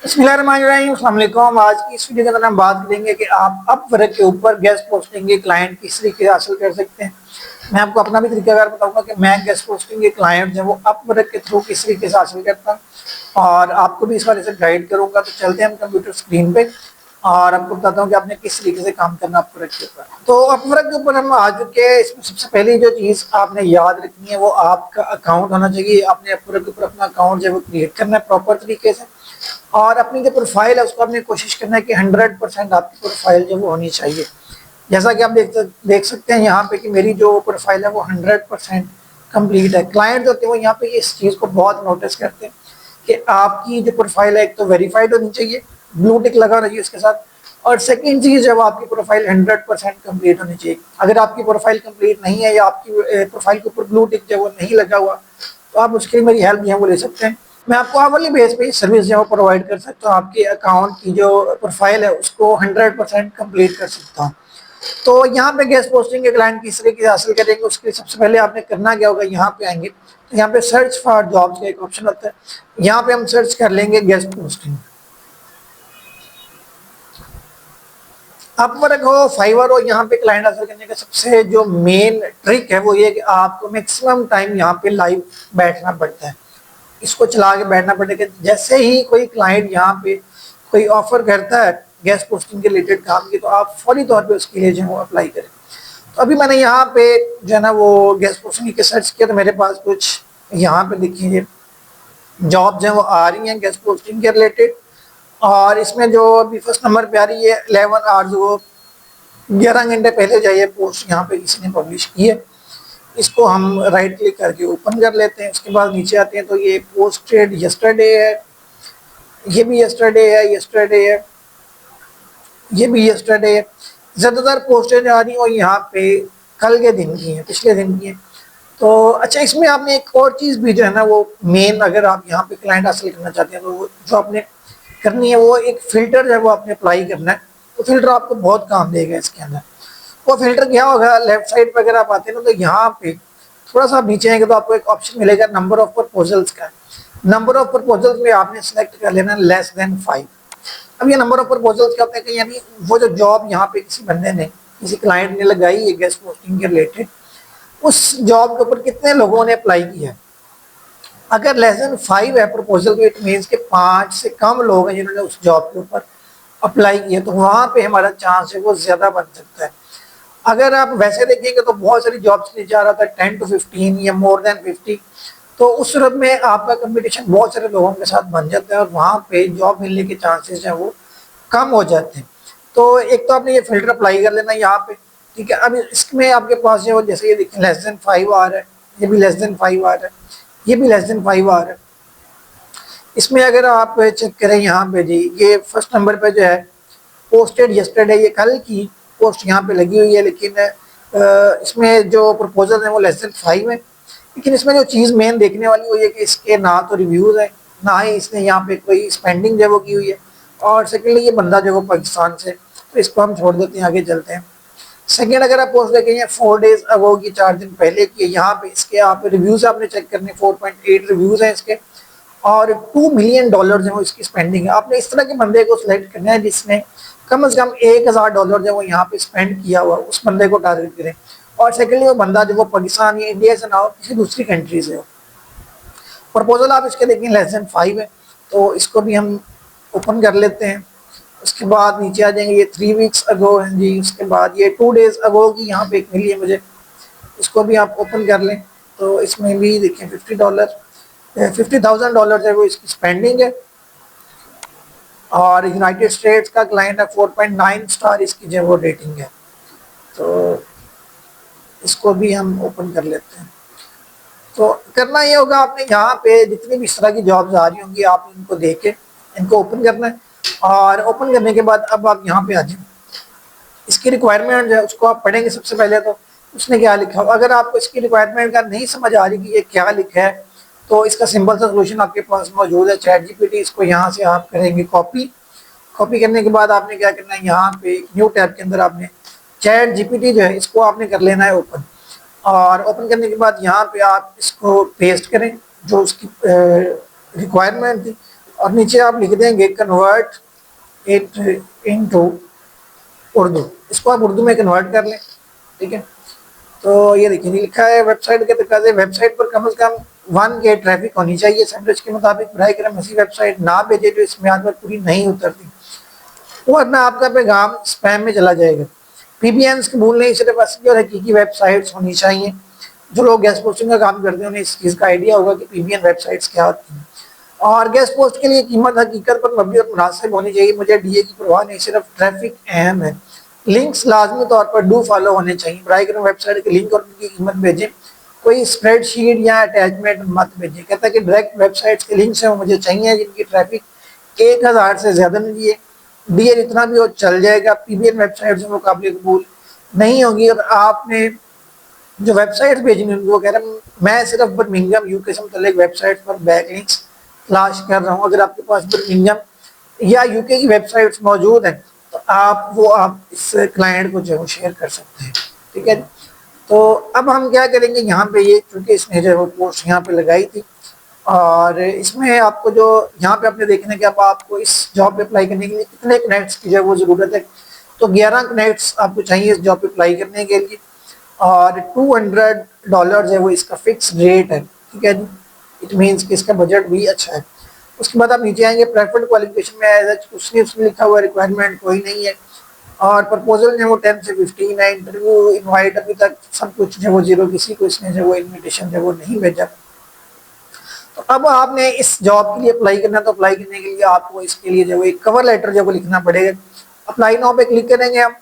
बिस्मिल्लाहिर्रहमानिर्रहीम, अस्सलाम वालेकुम। आज की इस वीडियो के अंदर हम बात करेंगे कि आप अपवर्क के ऊपर गेस्ट पोस्टिंग के क्लाइंट किस तरीके से हासिल कर सकते हैं। मैं आपको अपना भी तरीकाकार बताऊंगा कि मैं गेस्ट पोस्टिंग के क्लाइंट जो वो अपवर्क के थ्रू किस तरीके से हासिल करता हूँ और आपको भी इस बारे से गाइड करूंगा। तो चलते हैं हम कंप्यूटर स्क्रीन पे और आपको बताता हूँ कि आपने किस तरीके से काम करना अपवर्क के ऊपर। तो अपवर्क के ऊपर हम आ चुके हैं। इसमें सबसे पहली जो चीज़ आपने याद रखनी है वो आपका अकाउंट होना चाहिए। आपने अपवर्क के ऊपर अपना अकाउंट जो है वो क्रिएट करना है प्रॉपर तरीके से और अपनी जो प्रोफाइल है उसको आपने कोशिश करना है कि 100% आपकी प्रोफाइल जो वो होनी चाहिए। जैसा कि आप देख सकते हैं यहाँ पे कि मेरी जो प्रोफाइल है वो 100% कंप्लीट है। क्लाइंट जो होते हैं वो यहाँ पे इस चीज़ को बहुत नोटिस करते हैं कि आपकी जो प्रोफाइल है एक तो वेरीफाइड होनी चाहिए, ब्लू टिक लगा होना चाहिए उसके साथ, और सेकंड चीज़ जब आपकी प्रोफाइल 100% कंप्लीट होनी चाहिए। अगर आपकी प्रोफाइल कंप्लीट नहीं है या आपकी प्रोफाइल के ऊपर ब्लू टिक जो वो नहीं लगा हुआ तो आप उसके लिए मेरी हेल्प जो है वो ले सकते हैं। मैं आपको आवरली बेस पे सर्विस जो है प्रोवाइड कर सकता हूँ। आपके अकाउंट की जो प्रोफाइल है उसको 100% कंप्लीट कर सकता हूँ। तो यहाँ पे गेस्ट पोस्टिंग के क्लाइंट किस तरीके से हासिल करेंगे उसके लिए सबसे पहले आपने करना क्या होगा, यहाँ पे आएंगे तो यहाँ पे सर्च फॉर जॉब्स का एक ऑप्शन होता है। यहाँ पे हम सर्च कर लेंगे गेस्ट पोस्टिंग। अपवर्क हो, फाइवर हो, यहाँ पे क्लाइंट हासिल करने का सबसे जो मेन ट्रिक है वो ये कि आपको मैक्सिमम टाइम यहाँ पे लाइव बैठना पड़ता है। इसको चला के बैठना पड़ेगा। जैसे ही कोई क्लाइंट यहाँ पे कोई ऑफर करता है गेस्ट पोस्टिंग के रिलेटेड काम की तो आप फौरी तौर पे उसके लिए जो है वो अप्लाई करें। तो अभी मैंने यहाँ पे जो है ना वो गेस्ट पोस्टिंग के सर्च किया तो मेरे पास कुछ यहाँ पे देखिए जॉब जो है वो आ रही हैं गेस्ट पोस्टिंग के रिलेटेड। और इसमें जो अभी फर्स्ट नंबर पे आ रही है 11 आवर्स, वो 11 घंटे पहले जो ये पोस्ट यहाँ पे किसी ने पब्लिश की है। इसको हम राइट क्लिक करके ओपन कर लेते हैं। उसके बाद नीचे आते हैं तो ये पोस्टेड यस्टरडे है, ये भी यस्टरडे है, यस्टरडे है, ये भी यस्टरडे है। ज़्यादातर पोस्टेड आ रही और यहाँ पे कल के दिन की है, पिछले दिन की है। तो अच्छा, इसमें आपने एक और चीज़ भी जो है ना वो मेन, अगर आप यहाँ पे क्लाइंट हासिल करना चाहते हैं तो वो जो आपने करनी है वो एक फ़िल्टर जो है वो आपने अप्लाई करना है। तो फिल्टर आपको बहुत काम देगा इसके अंदर। वो फिल्टर क्या होगा, लेफ्ट साइड पर अगर आप आते हैं ना तो यहाँ पे थोड़ा सा नीचे आएंगे तो आपको एक ऑप्शन मिलेगा नंबर ऑफ प्रपोजल्स का। नंबर ऑफ प्रपोजल्स में आपने सेलेक्ट कर लेना लेस देन 5। अब ये नंबर ऑफ प्रपोजल्स क्या होते हैं कि यानी वो जो जॉब यहाँ पे किसी बंदे ने, किसी क्लाइंट ने लगाई है गेस्ट पोस्टिंग के रिलेटेड, उस जॉब के ऊपर कितने लोगों ने अप्लाई किया है। अगर लेस देन 5 है प्रपोजल तो इट मीन्स के 5 से कम लोग हैं जिन्होंने उस जॉब के ऊपर अप्लाई किया, तो वहाँ पे हमारा चांस है वो ज़्यादा बन सकता है। अगर आप वैसे देखेंगे तो बहुत सारी जॉब्स नीचे आ रहा था 10 to 15 या मोर देन 50। तो उस सूरत में आपका कंपटीशन बहुत सारे लोगों के साथ बन जाता है और वहाँ पे जॉब मिलने के चांसेस हैं वो कम हो जाते हैं। तो एक तो आपने ये फिल्टर अप्लाई कर लेना यहाँ पे, ठीक है। अब इसमें आपके पास जो जैसे ये देखिए लेस देन 5 आ रहा है, ये भी लेस देन 5 आ रहा है, ये भी लेस देन 5 आ रहा है। इसमें अगर आप चेक करें यहाँ पे जी, ये फर्स्ट नंबर पे जो है पोस्टेड यस्टरडे, ये कल की पोस्ट यहाँ पे लगी हुई है, लेकिन इसमें जो प्रपोजल है वो लेस देन 5 है। लेकिन इसमें जो चीज़ मेन देखने वाली हुई है कि इसके ना तो रिव्यूज़ है, ना ही इसने यहाँ पे कोई स्पेंडिंग जो वो की हुई है, और सेकेंडली ये बंदा जो वो पाकिस्तान से, तो इसको हम छोड़ देते हैं, आगे चलते हैं। सेकेंड, अगर आप पोस्ट देखेंगे 4 डेज अगो की, 4 दिन पहले की, यहाँ पे इसके आप रिव्यूज़ आपने चेक करने, 4.8 रिव्यूज़ हैं इसके और $2 मिलियन जो इसकी स्पेंडिंग है। आपने इस तरह के बंदे को सिलेक्ट करना है जिसने कम से कम $1000 जो वो यहाँ पे स्पेंड किया हुआ, उस बंदे को टारगेट करें। और सेकेंडली वो बंदा जो वो पाकिस्तान या इंडिया से ना हो, किसी दूसरी कंट्री से हो। प्रपोजल आप इसके देखें लेस देन 5 है, तो इसको भी हम ओपन कर लेते हैं। उसके बाद नीचे आ जाएंगे, ये 3 वीक्स अगो है जी। उसके बाद ये 2 डेज अगो की यहाँ पे एक मिली है मुझे, इसको भी आप ओपन कर लें। तो इसमें भी देखें $50,000 है वो इसकी स्पेंडिंग है और यूनाइटेड स्टेट्स का क्लाइंट है, 4.9 स्टार इसकी जो वो रेटिंग है। तो इसको भी हम ओपन कर लेते हैं। तो करना ये होगा, आपने यहाँ पे जितनी भी इस तरह की जॉब्स आ रही होंगी आप इनको देख के इनको ओपन करना है। और ओपन करने के बाद अब आप यहाँ पे आ जाए, इसकी रिक्वायरमेंट जो है उसको आप पढ़ेंगे सबसे पहले। तो उसने क्या लिखा हो, अगर आपको इसकी रिक्वायरमेंट का नहीं समझ आ रही कि ये क्या लिखा है तो इसका सिंपल सा सोल्यूशन आपके पास मौजूद है, चैट जीपीटी। इसको यहाँ से आप करेंगे कॉपी। कॉपी करने के बाद आपने क्या करना है, यहाँ पे एक न्यू टैब के अंदर आपने चैट जीपीटी जो है इसको आपने कर लेना है ओपन। और ओपन करने के बाद यहाँ पे आप इसको पेस्ट करें जो उसकी रिक्वायरमेंट थी, और नीचे आप लिख देंगे कन्वर्ट इट इनटू उर्दू, इसको आप उर्दू में कन्वर्ट कर लें। ठीक है, तो ये देखिए लिखा है वेबसाइट के तकाजे, वेबसाइट पर कम से कम 1K ट्रैफिक होनी चाहिए सैंडविच के मुताबिक, बराए करम ऐसी वेबसाइट ना भेजे जो इस म्याद पर पूरी नहीं उतरती, वरना आपका पैगाम स्पैम में चला जाएगा। पीबीएन कबूल नहीं, सिर्फ असली और हकीकी वेबसाइट्स होनी चाहिए। जो लोग गेस्ट पोस्टिंग का काम करते हैं उन्हें इस चीज़ का आइडिया होगा कि पीबीएन वेबसाइट्स क्या होती हैं। और गेस्ट पोस्ट के लिए कीमत हकीकत पर मबनी और मुनासिब होनी चाहिए। मुझे डीए की परवाह नहीं, सिर्फ ट्रैफिक अहम है। लिंक्स लाजमी तौर पर डू फॉलो होने चाहिए। बराए करम वेबसाइट के लिंक और उनकी कीमत भेजें, कोई स्प्रेडशीट या अटैचमेंट मत भेजें। कहता है कि डायरेक्ट वेबसाइट्स के लिंक्स हैं वो मुझे चाहिए जिनकी ट्रैफिक 1000 से ज़्यादा नहीं है। डीए जितना भी हो चल जाएगा, पीबीएन वेबसाइट से वो काबिल कबूल नहीं होगी। और आपने जो वेबसाइट्स भेजनी उनको कह रहा हूँ मैं सिर्फ बर्मिंघम यूके से मुतल्लिक वेबसाइट पर बैकलिंक्स तलाश कर रहा हूँ। अगर आपके पास बर्मिंघम या यूके की वेबसाइट्स मौजूद हैं तो आप इस क्लाइंट को जो है शेयर कर सकते हैं। ठीक है, तो अब हम क्या करेंगे, यहाँ पे ये चूँकि इसने जो पोस्ट यहाँ पे लगाई थी और इसमें आपको जो यहाँ पे आपने देखना है कि अब आपको इस जॉब पे अप्लाई करने के लिए कितने कनेक्ट्स की जो है वो ज़रूरत है। तो 11 कनेक्ट्स आपको चाहिए इस जॉब पे अप्लाई करने के लिए और $200 है वो इसका फिक्स रेट है। ठीक है जी, इट मीन्स कि इसका बजट भी अच्छा है। उसके बाद आप नीचे आएंगे प्रेफर्ड क्वालिफिकेशन में एज उसने उसमें लिखा हुआ रिक्वायरमेंट कोई नहीं है। और प्रपोजल जो है वो 10 से 15 है। इंटरव्यू इनवाइट अभी तक सब कुछ जो वो जीरो, किसी को इसने जो वो इन्विटेशन जो वो नहीं भेजा। तो अब आपने इस जॉब के लिए अप्लाई करना, तो अप्लाई करने के लिए आपको इसके लिए जो वो एक कवर लेटर जो वो लिखना पड़ेगा। अप्लाई नाउ पे क्लिक करेंगे आप।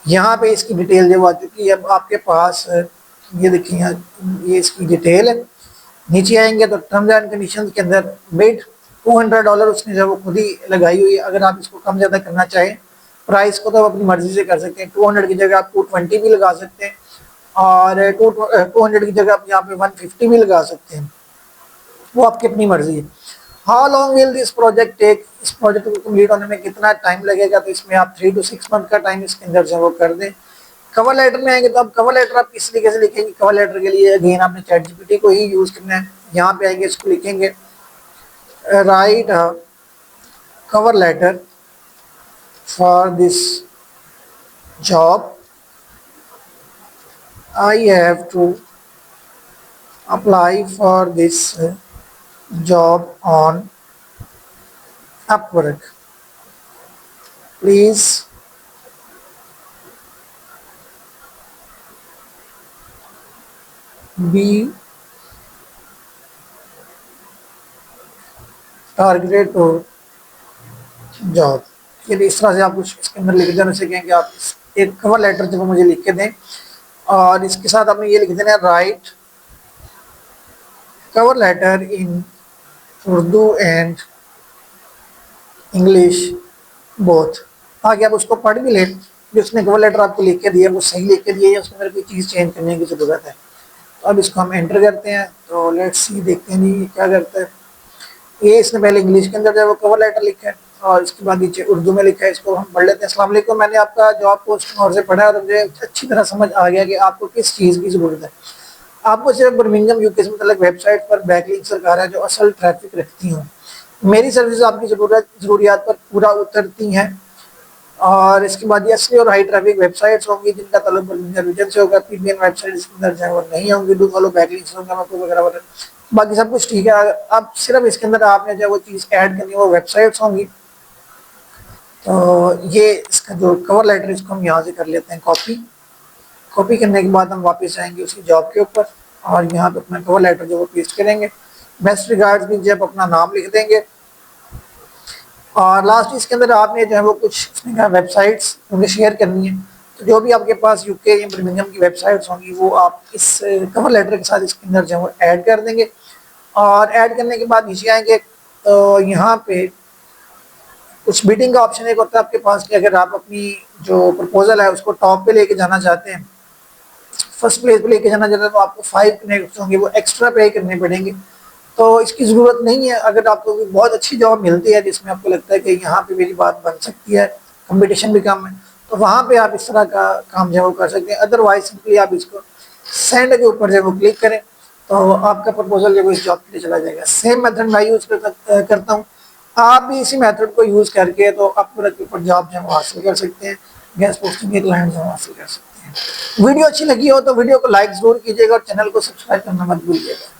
यहाँ पे इसकी डिटेल जो आ चुकी है अब आपके पास, ये देखिए ये इसकी डिटेल है। नीचे आएंगे तो टर्म्स एंड कंडीशंस के अंदर बिड $200 उसने जो वो खुद ही लगाई हुई है। अगर आप इसको कम ज़्यादा करना चाहें प्राइस को तो आप अपनी मर्जी से कर सकते हैं। 200 की जगह आप 220 भी लगा सकते हैं और 200 की जगह आप यहाँ पे 150 भी लगा सकते हैं, वो आपकी अपनी मर्जी है। How long will this project take, इस प्रोजेक्ट को कंप्लीट होने में कितना टाइम लगेगा, तो इसमें आप 3 to 6 मंथ का टाइम इसके अंदर जो वो कर दें। कवर लेटर में आएंगे तो अब कवर लेटर आप किस तरीके से लिखेंगे, कवर लेटर के लिए अगेन आपने चैट जीपीटी को ही यूज़ करना है। यहाँ पे आएंगे इसको लिखेंगे write cover letter for this job, I have to apply for this job on Upwork. Please be targeted to job। ये इस तरह से आप कुछ इसके अंदर लिख देना सीखें कि आप एक कवर लेटर जब मुझे लिख के दें और इसके साथ आपने ये लिख देना है write cover letter in Urdu and English both, ताकि आप उसको पढ़ भी लें जो उसने कवर लेटर आपको लिख के दिया वो सही लिख के दिया या उसमें मेरे कोई चीज़ चेंज करने की ज़रूरत है। तो अब इसको हम एंटर करते हैं, तो लेट्स सी देखते हैं जी क्या करता है। ये इसने पहले इंग्लिश के अंदर जो है वो कवर लेटर लिखा है और इसके बाद नीचे उर्दू में लिखा है, इसको हम पढ़ लेते हैं। अस्सलाम वालेकुम, मैंने आपका जॉब पोस्ट और से पढ़ा और मुझे अच्छी तरह समझ आ गया कि आपको किस चीज़ की ज़रूरत है। आपको सिर्फ बर्मिंघम यूके से मतलब वेबसाइट पर बैकलिंक सरकार है जो असल ट्रैफिक रखती हूँ। मेरी सर्विस आपकी ज़रूरियात पर पूरा उतरती हैं और इसके बाद ये असली और हाई ट्रैफिक वेबसाइट्स होंगी जिनका तलब बर्मिंघम रीजन से होगा। पीबीएन वेबसाइट इसके अंदर जो है वो नहीं होंगी, डू फॉलो बैकलिंक्स होंगे वगैरह वगैरह, बाकी सब कुछ ठीक है। अब सिर्फ इसके अंदर आपने जो वो चीज़ ऐड करनी है वो वेबसाइट्स होंगी। तो ये इसका जो कवर लेटर इसको हम यहाँ से कर लेते हैं कॉपी करने के बाद हम वापस आएंगे उसी जॉब के ऊपर और यहाँ पे अपना कवर लेटर जो वो पेस्ट करेंगे। बेस्ट रिगार्ड्स भी जब अपना नाम लिख देंगे और लास्ट इसके अंदर आपने जो है वो कुछ उसने कहा वेबसाइट्स उन्हें शेयर करनी है। तो जो भी आपके पास यूके या बर्मिंघम की वेबसाइट्स होंगी वो आप इस कवर लेटर के साथ इसके अंदर जो है वो ऐड कर देंगे। और ऐड करने के बाद नीचे आएंगे तो यहाँ पे कुछ बिडिंग का ऑप्शन एक होता है आपके पास कि अगर आप अपनी जो प्रपोजल है उसको टॉप पे लेके जाना चाहते हैं, फर्स्ट प्लेस पे लेके जाना चाहते हैं, तो आपको 5 कनेक्ट होंगे वो एक्स्ट्रा पे करने पड़ेंगे। तो इसकी ज़रूरत नहीं है। अगर आपको बहुत अच्छी जॉब मिलती है जिसमें आपको लगता है कि यहाँ पे मेरी बात बन सकती है, कंपटीशन भी कम है, तो वहाँ पे आप इस तरह का काम जो कर सकते हैं। अदरवाइज सिंपली आप इसको सेंड के ऊपर जो वो क्लिक करें तो आपका प्रपोजल जो इस जॉब के लिए चला जाएगा। सेम मेथड मैं यूज़ करता हूँ, आप भी इसी मेथड को यूज़ करके तो अपवर्क के ऊपर जॉब जो हासिल कर सकते हैं, गेस्ट पोस्टिंग के क्लाइंट जो हासिल कर सकते हैं। वीडियो अच्छी लगी हो तो वीडियो को लाइक जरूर कीजिएगा और चैनल को सब्सक्राइब करना मत भूलिएगा।